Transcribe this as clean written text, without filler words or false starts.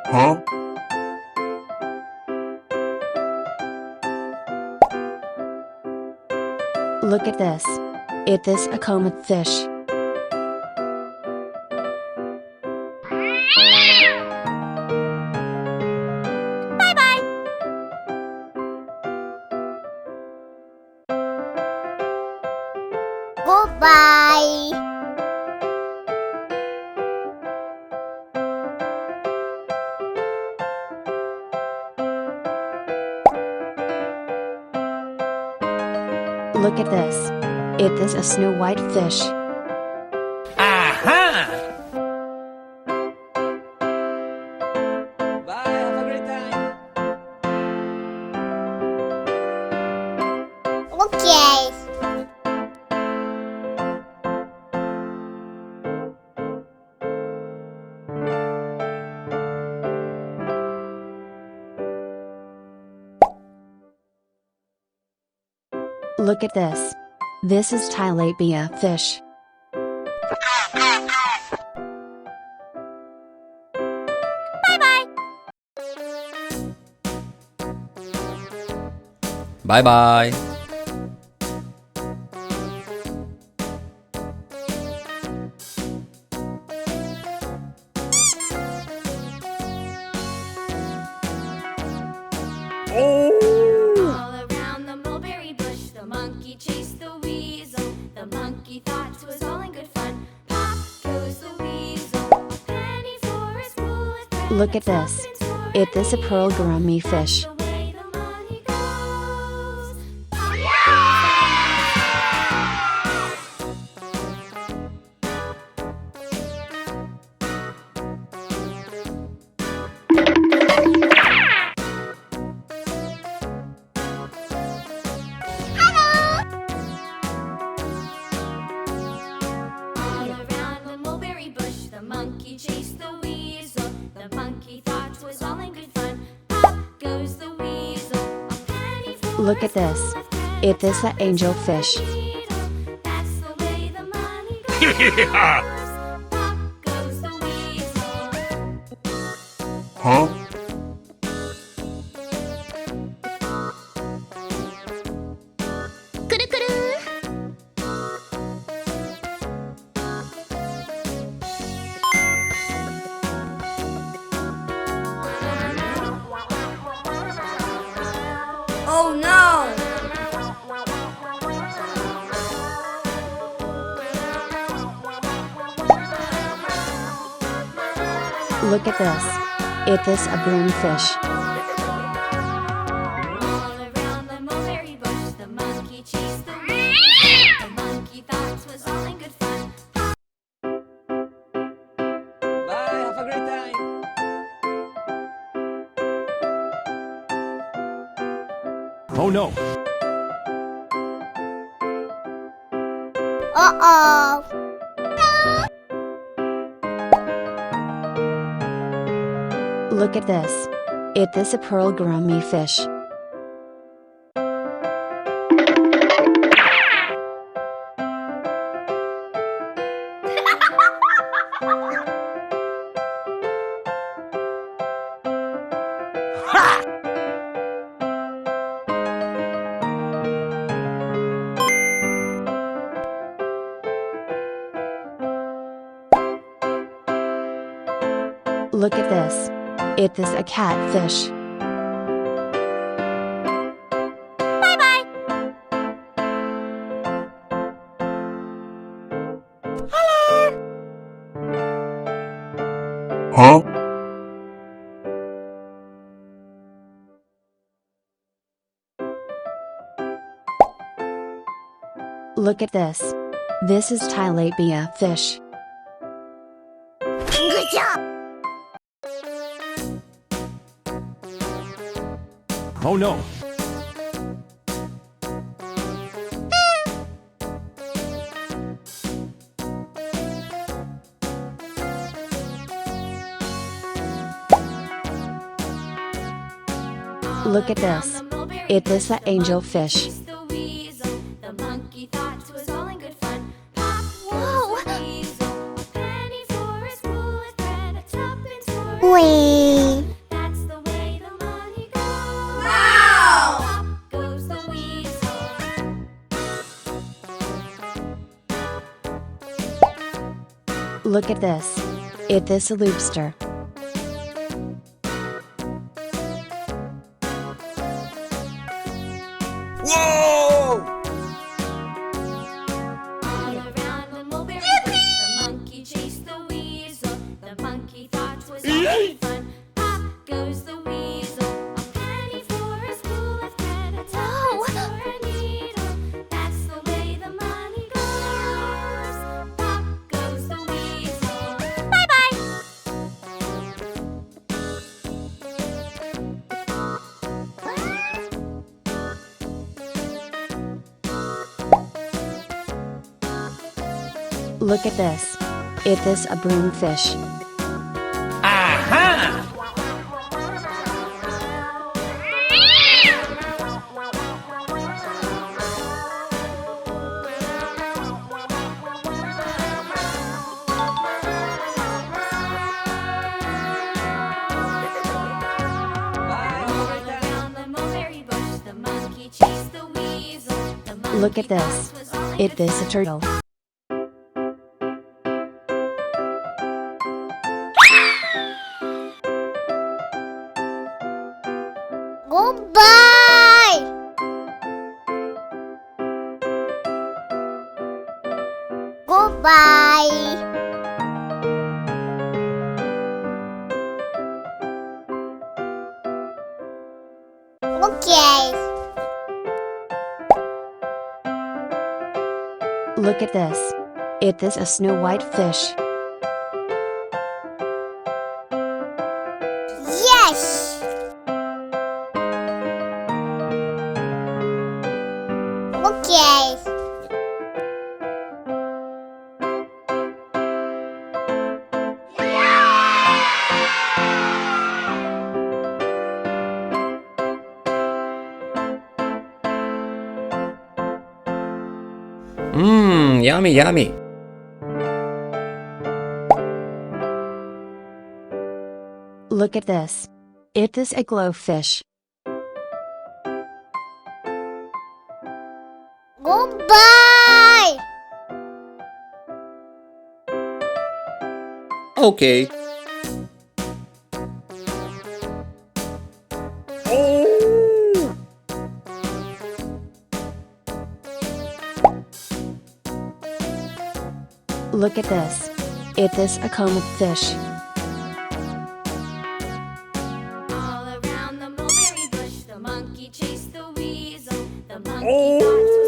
Huh? Look at this. It is a comet fish. Goodbye. Look at this. It is a snow white fish. Aha! Bye, have a great time. Okay. Look at this. This is tilapia fish. Bye bye. All around the mulberry bush, the monkey chased the weasel. The monkey thought it was all in good fun. Pop goes the weasel, a penny for his bullet. Look at this. It is a pearl gourami fish. The way the money goes. All around the mulberry bush, the monkey chased the weasel. The monkey thought it was all in good fun. Pop goes the weasel, a penny for Look at this. It is an angel fish. That's the way the money goes. Pop goes the weasel. Huh? Oh no! Look at this. It is a broom fish. All around the mulberry bush, the monkey chased the weasel. The monkey thought it was all in good fun. Bye, have a great time. Oh no. Uh-oh. Look at this. It is a pearl gourami fish. Look at this. It is a catfish. Huh? Look at this. This is tilapia fish. Good job. Oh no. Look at this. It is an angel fish. The weasel, the monkey thought it was all in good fun. Pop Whoa. was the weasel, a penny for his bullet, and a tuppence for his Wee. Look at this. It is a lobster. Whoa! All around the mulberry bush, the monkey chased the weasel. The monkey thought was only fun. Pop goes the weasel. A penny for a spool of thread, a tuppence for a needle. That's the way the money goes. Pop goes the weasel. Bye bye. Look at this. It is a broomfish. Aha! Around the mulberry bush, the monkey chased the weasel. The monkey Look at this. thought was only It is a turtle. Goodbye. Goodbye. Okay. Look at this. It is a snow white fish. Yes. Okay. Mmm, yummy, yummy. Look at this. It is a glowfish. Goodbye. Okay. Oh! Look at this. It is a comet fish. all around the mulberry bush. The monkey chased the weasel. The monkey Oh. thought was